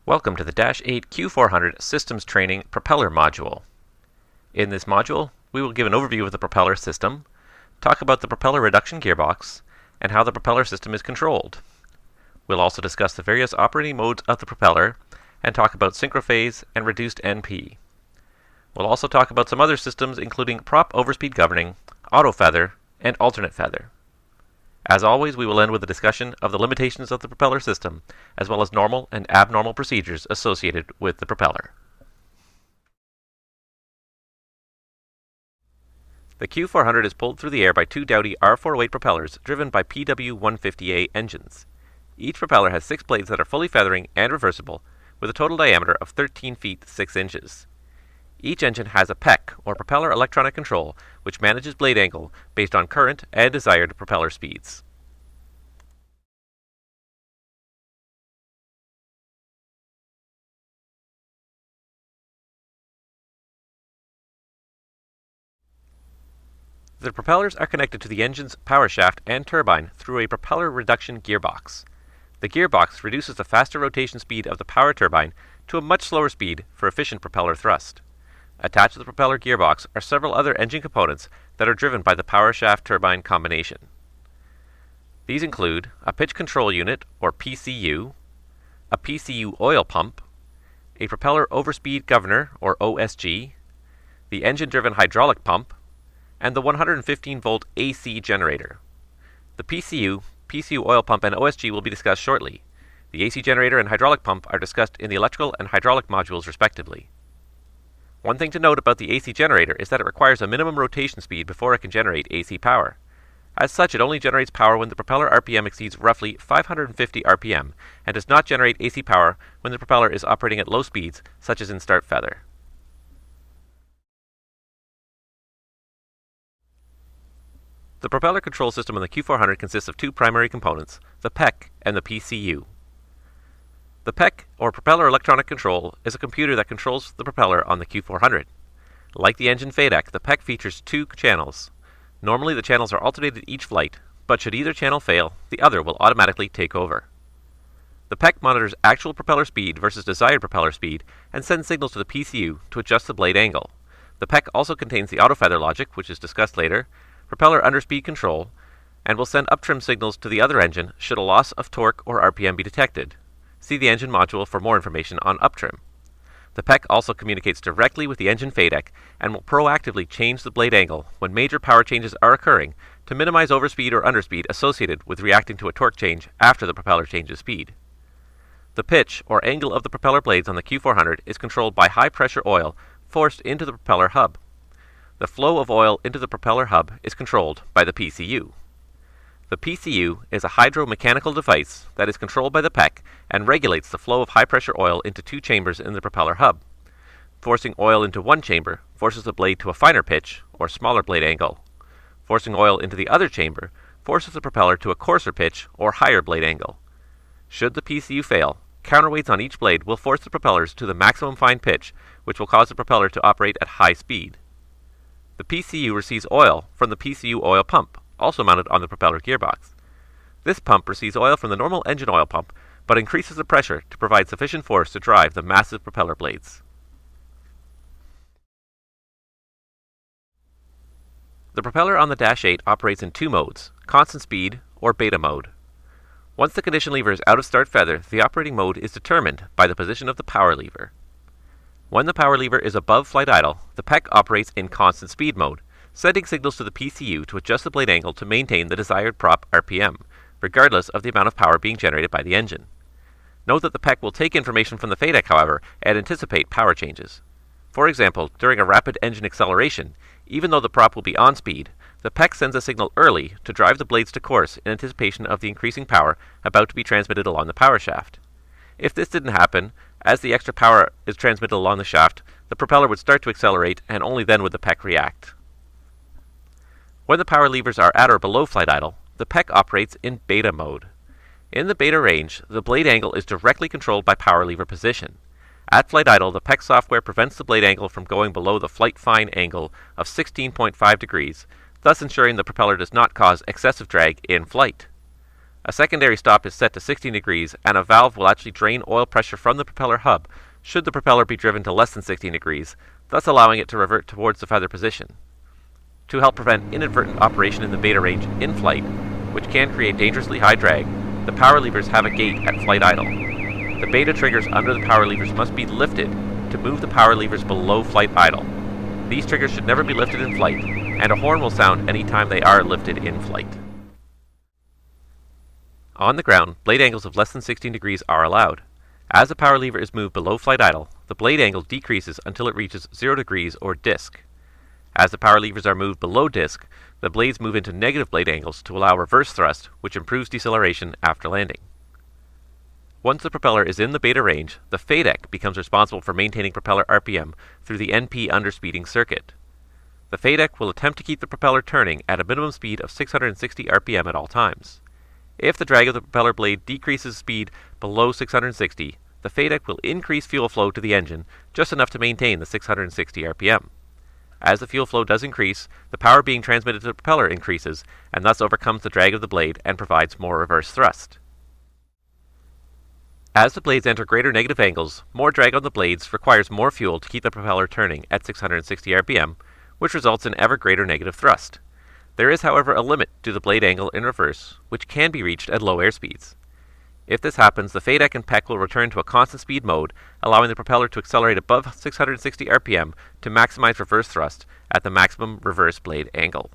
Welcome to the -8 Q400 Systems Training Propeller Module. In this module, we will give an overview of the propeller system, talk about the propeller reduction gearbox, and how the propeller system is controlled. We'll also discuss the various operating modes of the propeller, and talk about Synchrophase and Reduced NP. We'll also talk about some other systems including prop overspeed governing, Autofeather, and alternate feather. As always, we will end with a discussion of the limitations of the propeller system, as well as normal and abnormal procedures associated with the propeller. The Q400 is pulled through the air by two Dowty R4 weight propellers driven by PW150A engines. Each propeller has 6 blades that are fully feathering and reversible, with a total diameter of 13 feet 6 inches. Each engine has a PEC, or propeller electronic control, which manages blade angle based on current and desired propeller speeds. The propellers are connected to the engine's power shaft and turbine through a propeller reduction gearbox. The gearbox reduces the faster rotation speed of the power turbine to a much slower speed for efficient propeller thrust. Attached to the propeller gearbox are several other engine components that are driven by the power shaft turbine combination. These include a pitch control unit, or PCU, a PCU oil pump, a propeller overspeed governor, or OSG, the engine-driven hydraulic pump, and the 115-volt AC generator. The PCU oil pump, and OSG will be discussed shortly. The AC generator and hydraulic pump are discussed in the electrical and hydraulic modules respectively. One thing to note about the AC generator is that it requires a minimum rotation speed before it can generate AC power. As such, it only generates power when the propeller RPM exceeds roughly 550 RPM, and does not generate AC power when the propeller is operating at low speeds, such as in start feather. The propeller control system on the Q400 consists of two primary components, the PEC and the PCU. The PEC, or Propeller Electronic Control, is a computer that controls the propeller on the Q400. Like the engine FADEC, the PEC features 2 channels. Normally the channels are alternated each flight, but should either channel fail, the other will automatically take over. The PEC monitors actual propeller speed versus desired propeller speed, and sends signals to the PCU to adjust the blade angle. The PEC also contains the Autofeather logic, which is discussed later, propeller underspeed control, and will send uptrim signals to the other engine should a loss of torque or RPM be detected. See the engine module for more information on uptrim. The PEC also communicates directly with the engine FADEC and will proactively change the blade angle when major power changes are occurring to minimize overspeed or underspeed associated with reacting to a torque change after the propeller changes speed. The pitch, or angle of the propeller blades on the Q400 is controlled by high-pressure oil forced into the propeller hub. The flow of oil into the propeller hub is controlled by the PCU. The PCU is a hydro-mechanical device that is controlled by the PEC and regulates the flow of high-pressure oil into 2 chambers in the propeller hub. Forcing oil into one chamber forces the blade to a finer pitch, or smaller blade angle. Forcing oil into the other chamber forces the propeller to a coarser pitch, or higher blade angle. Should the PCU fail, counterweights on each blade will force the propellers to the maximum fine pitch, which will cause the propeller to operate at high speed. The PCU receives oil from the PCU oil pump, also mounted on the propeller gearbox. This pump receives oil from the normal engine oil pump, but increases the pressure to provide sufficient force to drive the massive propeller blades. The propeller on the -8 operates in 2 modes, constant speed or beta mode. Once the condition lever is out of start feather, the operating mode is determined by the position of the power lever. When the power lever is above flight idle, the PEC operates in constant speed mode, sending signals to the PCU to adjust the blade angle to maintain the desired prop RPM, regardless of the amount of power being generated by the engine. Note that the PEC will take information from the FADEC, however, and anticipate power changes. For example, during a rapid engine acceleration, even though the prop will be on speed, the PEC sends a signal early to drive the blades to course in anticipation of the increasing power about to be transmitted along the power shaft. If this didn't happen, as the extra power is transmitted along the shaft, the propeller would start to accelerate, and only then would the PEC react. When the power levers are at or below flight idle, the PEC operates in beta mode. In the beta range, the blade angle is directly controlled by power lever position. At flight idle, the PEC software prevents the blade angle from going below the flight fine angle of 16.5 degrees, thus ensuring the propeller does not cause excessive drag in flight. A secondary stop is set to 16 degrees, and a valve will actually drain oil pressure from the propeller hub should the propeller be driven to less than 16 degrees, thus allowing it to revert towards the feather position. To help prevent inadvertent operation in the beta range in flight, which can create dangerously high drag, the power levers have a gate at flight idle. The beta triggers under the power levers must be lifted to move the power levers below flight idle. These triggers should never be lifted in flight, and a horn will sound anytime they are lifted in flight. On the ground, blade angles of less than 16 degrees are allowed. As the power lever is moved below flight idle, the blade angle decreases until it reaches 0 degrees or disc. As the power levers are moved below disc, the blades move into negative blade angles to allow reverse thrust, which improves deceleration after landing. Once the propeller is in the beta range, the FADEC becomes responsible for maintaining propeller RPM through the NP underspeeding circuit. The FADEC will attempt to keep the propeller turning at a minimum speed of 660 RPM at all times. If the drag of the propeller blade decreases speed below 660, the FADEC will increase fuel flow to the engine just enough to maintain the 660 RPM. As the fuel flow does increase, the power being transmitted to the propeller increases, and thus overcomes the drag of the blade and provides more reverse thrust. As the blades enter greater negative angles, more drag on the blades requires more fuel to keep the propeller turning at 660 RPM, which results in ever greater negative thrust. There is, however, a limit to the blade angle in reverse, which can be reached at low airspeeds. If this happens, the FADEC and PEC will return to a constant speed mode, allowing the propeller to accelerate above 660 RPM to maximize reverse thrust at the maximum reverse blade angle.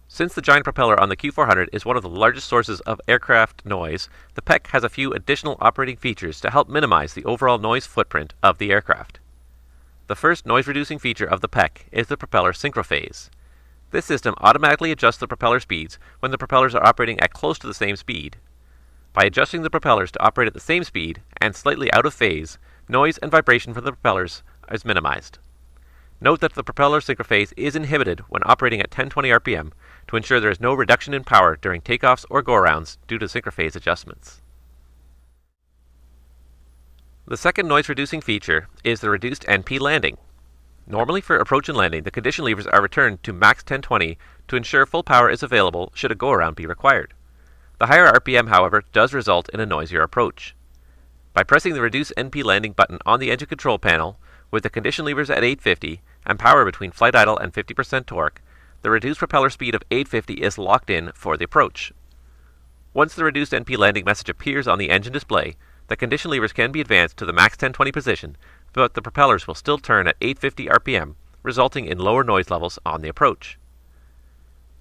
Since the giant propeller on the Q400 is one of the largest sources of aircraft noise, the PEC has a few additional operating features to help minimize the overall noise footprint of the aircraft. The first noise-reducing feature of the PEC is the propeller synchrophase. This system automatically adjusts the propeller speeds when the propellers are operating at close to the same speed. By adjusting the propellers to operate at the same speed and slightly out of phase, noise and vibration from the propellers is minimized. Note that the propeller synchrophase is inhibited when operating at 1020 RPM to ensure there is no reduction in power during takeoffs or go-arounds due to synchrophase adjustments. The second noise-reducing feature is the reduced NP landing. Normally for approach and landing, the condition levers are returned to max 1020 to ensure full power is available should a go-around be required. The higher RPM, however, does result in a noisier approach. By pressing the Reduce NP Landing button on the engine control panel, with the condition levers at 850 and power between flight idle and 50% torque, the reduced propeller speed of 850 is locked in for the approach. Once the Reduced NP Landing message appears on the engine display, the condition levers can be advanced to the max 1020 position, but the propellers will still turn at 850 RPM, resulting in lower noise levels on the approach.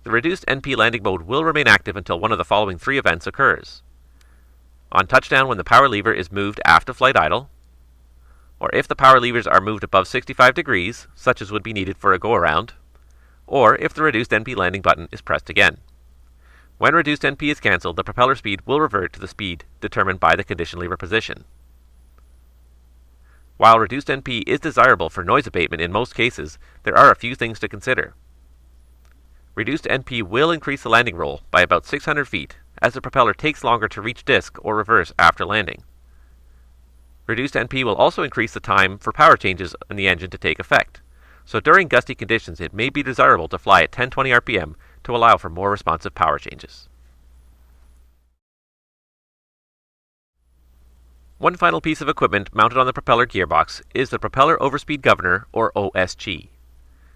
The Reduced NP Landing mode will remain active until one of the following three events occurs. On touchdown when the power lever is moved aft of flight idle, or if the power levers are moved above 65 degrees, such as would be needed for a go-around, or if the Reduced NP Landing button is pressed again. When Reduced NP is cancelled, the propeller speed will revert to the speed determined by the condition lever position. While Reduced NP is desirable for noise abatement in most cases, there are a few things to consider. Reduced NP will increase the landing roll by about 600 feet, as the propeller takes longer to reach disc or reverse after landing. Reduced NP will also increase the time for power changes in the engine to take effect, so during gusty conditions it may be desirable to fly at 1020 RPM to allow for more responsive power changes. One final piece of equipment mounted on the propeller gearbox is the Propeller Overspeed Governor, or OSG.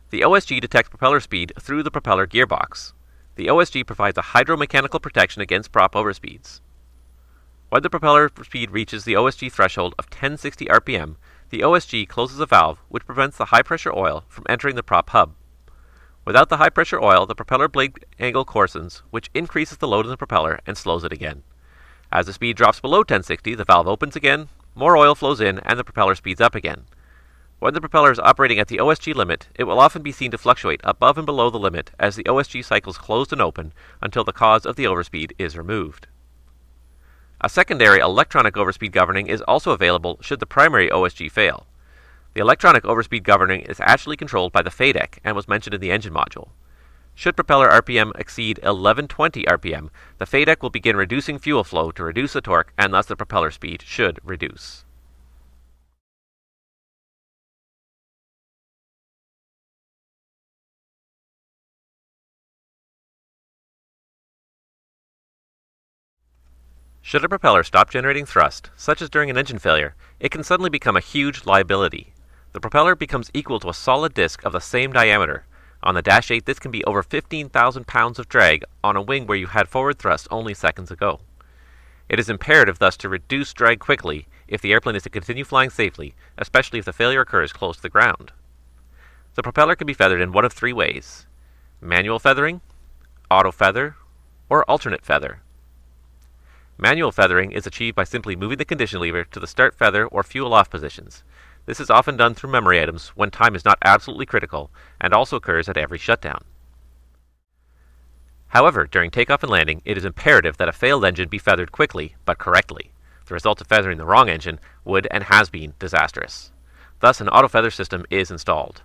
The OSG detects propeller speed through the propeller gearbox. The OSG provides a hydromechanical protection against prop overspeeds. When the propeller speed reaches the OSG threshold of 1060 RPM, the OSG closes a valve which prevents the high-pressure oil from entering the prop hub. Without the high-pressure oil, the propeller blade angle coarsens, which increases the load in the propeller and slows it again. As the speed drops below 1060, the valve opens again, more oil flows in, and the propeller speeds up again. When the propeller is operating at the OSG limit, it will often be seen to fluctuate above and below the limit as the OSG cycles close and open until the cause of the overspeed is removed. A secondary electronic overspeed governing is also available should the primary OSG fail. The electronic overspeed governing is actually controlled by the FADEC and was mentioned in the engine module. Should propeller RPM exceed 1120 RPM, the FADEC will begin reducing fuel flow to reduce the torque, and thus the propeller speed should reduce. Should a propeller stop generating thrust, such as during an engine failure, it can suddenly become a huge liability. The propeller becomes equal to a solid disc of the same diameter. On the Dash 8, this can be over 15,000 pounds of drag on a wing where you had forward thrust only seconds ago. It is imperative thus to reduce drag quickly if the airplane is to continue flying safely, especially if the failure occurs close to the ground. The propeller can be feathered in one of three ways: manual feathering, Autofeather, or alternate feather. Manual feathering is achieved by simply moving the condition lever to the start feather or fuel off positions. This is often done through memory items when time is not absolutely critical, and also occurs at every shutdown. However, during takeoff and landing, it is imperative that a failed engine be feathered quickly but correctly. The result of feathering the wrong engine would and has been disastrous. Thus, an autofeather system is installed.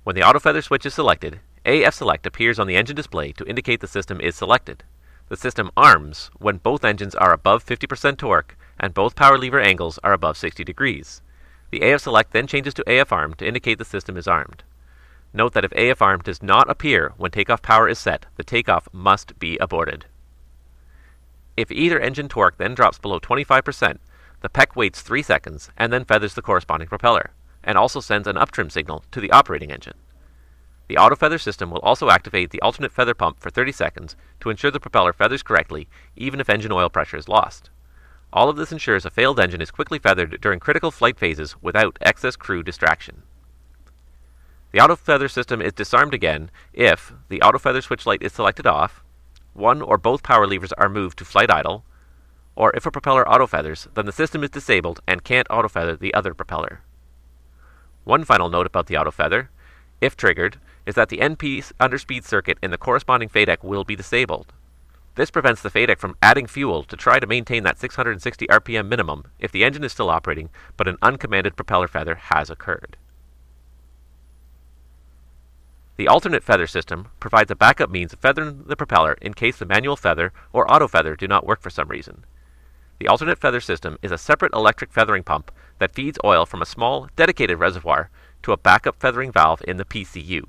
When the autofeather switch is selected, AF Select appears on the engine display to indicate the system is selected. The system arms when both engines are above 50% torque and both power lever angles are above 60 degrees. The AF Select then changes to AF Arm to indicate the system is armed. Note that if AF Arm does not appear when takeoff power is set, the takeoff must be aborted. If either engine torque then drops below 25%, the PEC waits 3 seconds and then feathers the corresponding propeller, and also sends an uptrim signal to the operating engine. The autofeather system will also activate the alternate feather pump for 30 seconds to ensure the propeller feathers correctly, even if engine oil pressure is lost. All of this ensures a failed engine is quickly feathered during critical flight phases without excess crew distraction. The autofeather system is disarmed again if the autofeather switch light is selected off, one or both power levers are moved to flight idle, or if a propeller autofeathers, then the system is disabled and can't autofeather the other propeller. One final note about the autofeather, if triggered, is that the NP underspeed circuit in the corresponding FADEC will be disabled. This prevents the FADEC from adding fuel to try to maintain that 660 RPM minimum if the engine is still operating, but an uncommanded propeller feather has occurred. The alternate feather system provides a backup means of feathering the propeller in case the manual feather or autofeather do not work for some reason. The alternate feather system is a separate electric feathering pump that feeds oil from a small, dedicated reservoir to a backup feathering valve in the PCU.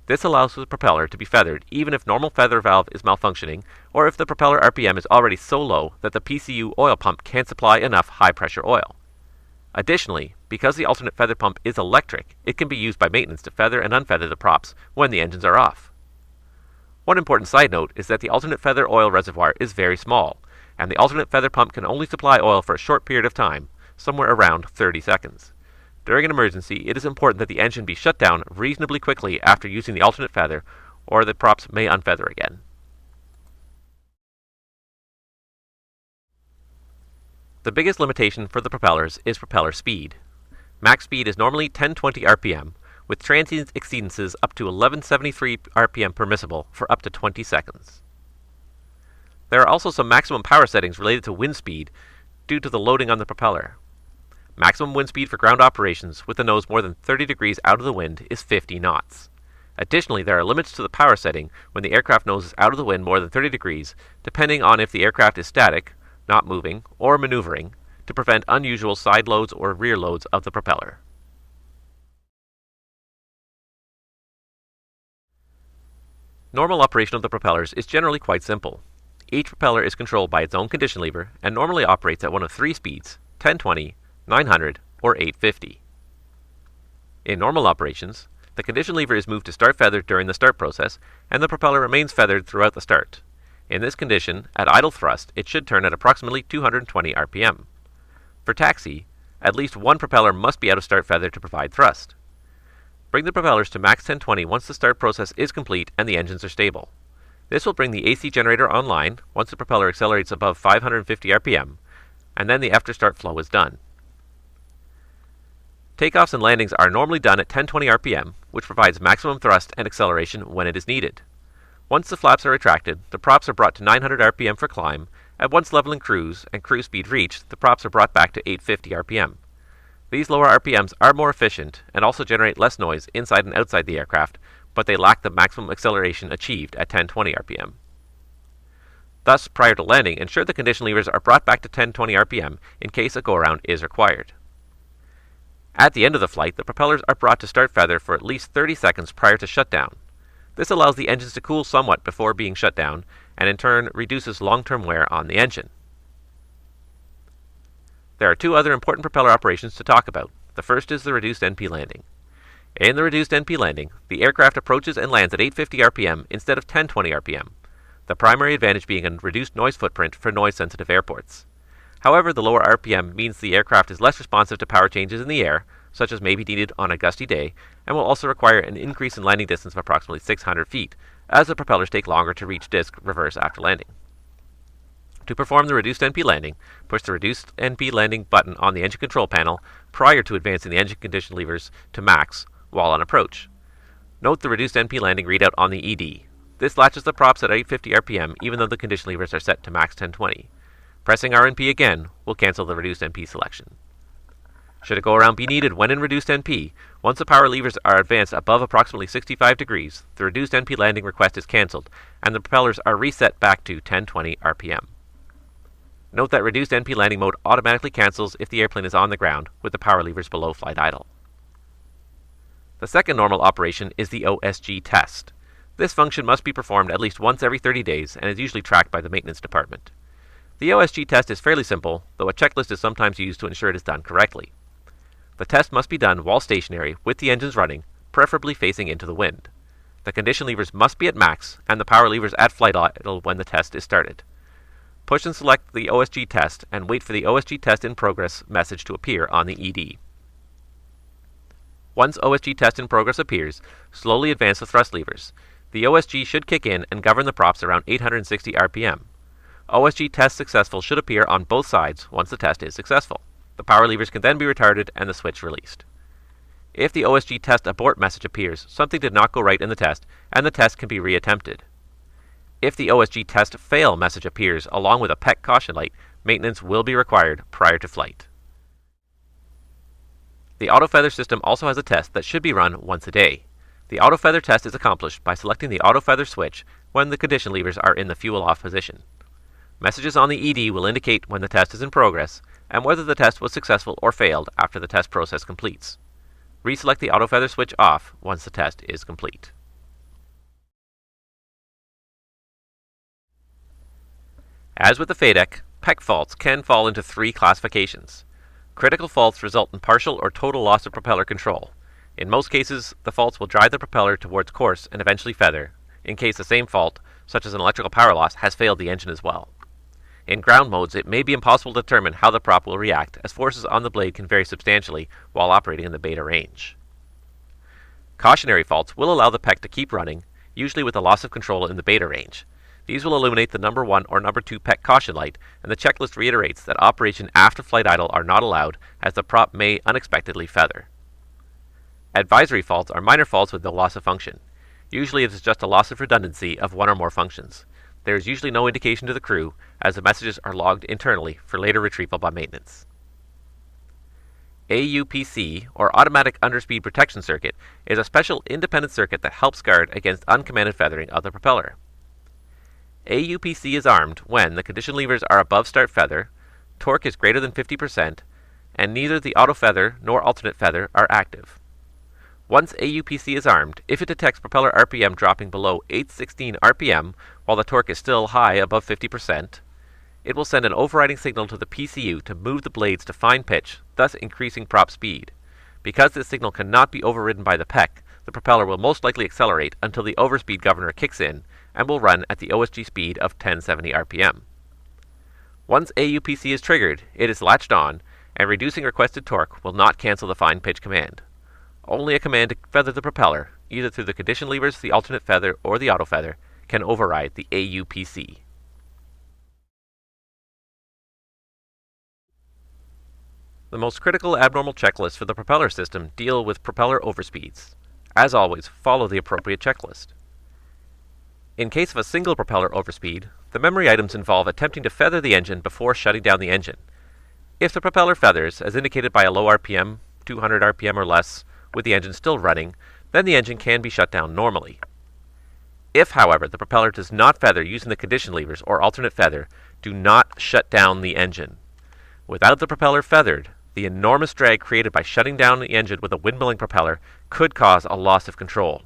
This allows the propeller to be feathered even if normal feather valve is malfunctioning or if the propeller RPM is already so low that the PCU oil pump can't supply enough high-pressure oil. Additionally, because the alternate feather pump is electric, it can be used by maintenance to feather and unfeather the props when the engines are off. One important side note is that the alternate feather oil reservoir is very small, and the alternate feather pump can only supply oil for a short period of time, somewhere around 30 seconds. During an emergency, it is important that the engine be shut down reasonably quickly after using the alternate feather, or the props may unfeather again. The biggest limitation for the propellers is propeller speed. Max speed is normally 1020 RPM, with transient exceedances up to 1173 RPM permissible for up to 20 seconds. There are also some maximum power settings related to wind speed due to the loading on the propeller. Maximum wind speed for ground operations with the nose more than 30 degrees out of the wind is 50 knots. Additionally, there are limits to the power setting when the aircraft nose is out of the wind more than 30 degrees, depending on if the aircraft is static, not moving, or maneuvering, to prevent unusual side loads or rear loads of the propeller. Normal operation of the propellers is generally quite simple. Each propeller is controlled by its own condition lever and normally operates at one of three speeds: 1020, 900, or 850. In normal operations, the condition lever is moved to start feather during the start process, and the propeller remains feathered throughout the start. In this condition, at idle thrust, it should turn at approximately 220 RPM. For taxi, at least one propeller must be out of start feather to provide thrust. Bring the propellers to max 1020 once the start process is complete and the engines are stable. This will bring the AC generator online once the propeller accelerates above 550 RPM, and then the after-start flow is done. Takeoffs and landings are normally done at 1020 RPM, which provides maximum thrust and acceleration when it is needed. Once the flaps are retracted, the props are brought to 900 RPM for climb, and once level in cruise and cruise speed reached, the props are brought back to 850 RPM. These lower RPMs are more efficient and also generate less noise inside and outside the aircraft, but they lack the maximum acceleration achieved at 1020 RPM. Thus, prior to landing, ensure the condition levers are brought back to 1020 RPM in case a go-around is required. At the end of the flight, the propellers are brought to start feather for at least 30 seconds prior to shutdown. This allows the engines to cool somewhat before being shut down, and in turn reduces long-term wear on the engine. There are two other important propeller operations to talk about. The first is the reduced NP landing. In the reduced NP landing, the aircraft approaches and lands at 850 RPM instead of 1020 RPM, the primary advantage being a reduced noise footprint for noise-sensitive airports. However, the lower RPM means the aircraft is less responsive to power changes in the air, such as may be needed on a gusty day, and will also require an increase in landing distance of approximately 600 feet, as the propellers take longer to reach disk reverse after landing. To perform the reduced NP landing, push the reduced NP landing button on the engine control panel prior to advancing the engine condition levers to max while on approach. Note the reduced NP landing readout on the ED. This latches the props at 850 RPM even though the condition levers are set to max 1020. Pressing RNP again will cancel the reduced NP selection. Should a go-around be needed when in reduced NP, once the power levers are advanced above approximately 65 degrees, the reduced NP landing request is cancelled, and the propellers are reset back to 1020 RPM. Note that reduced NP landing mode automatically cancels if the airplane is on the ground with the power levers below flight idle. The second normal operation is the OSG test. This function must be performed at least once every 30 days and is usually tracked by the maintenance department. The OSG test is fairly simple, though a checklist is sometimes used to ensure it is done correctly. The test must be done while stationary with the engines running, preferably facing into the wind. The condition levers must be at max and the power levers at flight idle when the test is started. Push and select the OSG test and wait for the OSG test in progress message to appear on the ED. Once OSG test in progress appears, slowly advance the thrust levers. The OSG should kick in and govern the props around 860 RPM. OSG test successful should appear on both sides once the test is successful. The power levers can then be retarded and the switch released. If the OSG test abort message appears, something did not go right in the test, and the test can be reattempted. If the OSG test fail message appears along with a PEC caution light, maintenance will be required prior to flight. The Autofeather system also has a test that should be run once a day. The Autofeather test is accomplished by selecting the Autofeather switch when the condition levers are in the fuel off position. Messages on the ED will indicate when the test is in progress and whether the test was successful or failed after the test process completes. Reselect the Autofeather switch off once the test is complete. As with the FADEC, PEC faults can fall into three classifications. Critical faults result in partial or total loss of propeller control. In most cases, the faults will drive the propeller towards course and eventually feather, in case the same fault, such as an electrical power loss, has failed the engine as well. In ground modes, it may be impossible to determine how the prop will react, as forces on the blade can vary substantially while operating in the beta range. Cautionary faults will allow the PEC to keep running, usually with a loss of control in the beta range. These will illuminate the number 1 or number 2 PEC caution light, and the checklist reiterates that operation after flight idle are not allowed, as the prop may unexpectedly feather. Advisory faults are minor faults with no loss of function. Usually it is just a loss of redundancy of one or more functions. There is usually no indication to the crew, as the messages are logged internally for later retrieval by maintenance. AUPC, or Automatic Underspeed Protection Circuit, is a special independent circuit that helps guard against uncommanded feathering of the propeller. AUPC is armed when the condition levers are above start feather, torque is greater than 50%, and neither the Autofeather nor alternate feather are active. Once AUPC is armed, if it detects propeller RPM dropping below 816 RPM while the torque is still high above 50%, it will send an overriding signal to the PCU to move the blades to fine pitch, thus increasing prop speed. Because this signal cannot be overridden by the PEC, the propeller will most likely accelerate until the overspeed governor kicks in and will run at the OSG speed of 1070 RPM. Once AUPC is triggered, it is latched on, and reducing requested torque will not cancel the fine pitch command. Only a command to feather the propeller, either through the condition levers, the alternate feather, or the Autofeather, can override the AUPC. The most critical abnormal checklists for the propeller system deal with propeller overspeeds. As always, follow the appropriate checklist. In case of a single propeller overspeed, the memory items involve attempting to feather the engine before shutting down the engine. If the propeller feathers, as indicated by a low RPM, 200 RPM or less, with the engine still running, then the engine can be shut down normally. If, however, the propeller does not feather using the condition levers or alternate feather, do not shut down the engine. Without the propeller feathered, the enormous drag created by shutting down the engine with a windmilling propeller could cause a loss of control.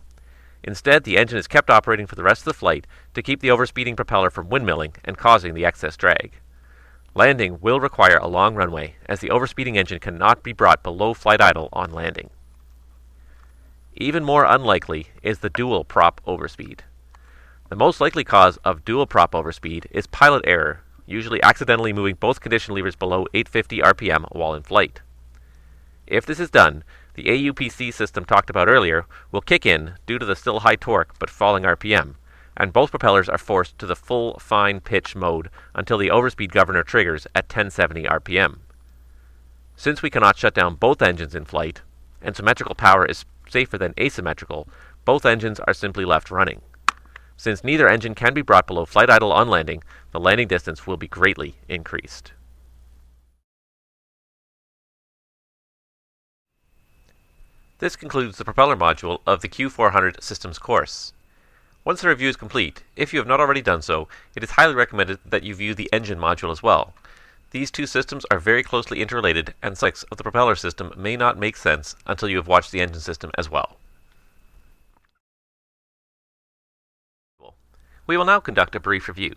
Instead, the engine is kept operating for the rest of the flight to keep the overspeeding propeller from windmilling and causing the excess drag. Landing will require a long runway, as the overspeeding engine cannot be brought below flight idle on landing. Even more unlikely is the dual prop overspeed. The most likely cause of dual prop overspeed is pilot error, usually accidentally moving both condition levers below 850 RPM while in flight. If this is done, the AUPC system talked about earlier will kick in due to the still high torque but falling RPM, and both propellers are forced to the full fine pitch mode until the overspeed governor triggers at 1070 RPM. Since we cannot shut down both engines in flight, and symmetrical power is safer than asymmetrical, both engines are simply left running. Since neither engine can be brought below flight idle on landing, the landing distance will be greatly increased. This concludes the propeller module of the Q400 systems course. Once the review is complete, if you have not already done so, it is highly recommended that you view the engine module as well. These two systems are very closely interrelated, and subjects of the propeller system may not make sense until you have watched the engine system as well. We will now conduct a brief review.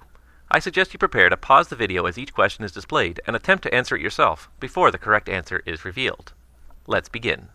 I suggest you prepare to pause the video as each question is displayed and attempt to answer it yourself before the correct answer is revealed. Let's begin.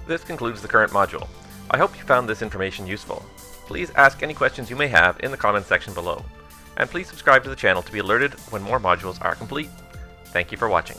This concludes the current module. I hope you found this information useful. Please ask any questions you may have in the comments section below. And please subscribe to the channel to be alerted when more modules are complete. Thank you for watching.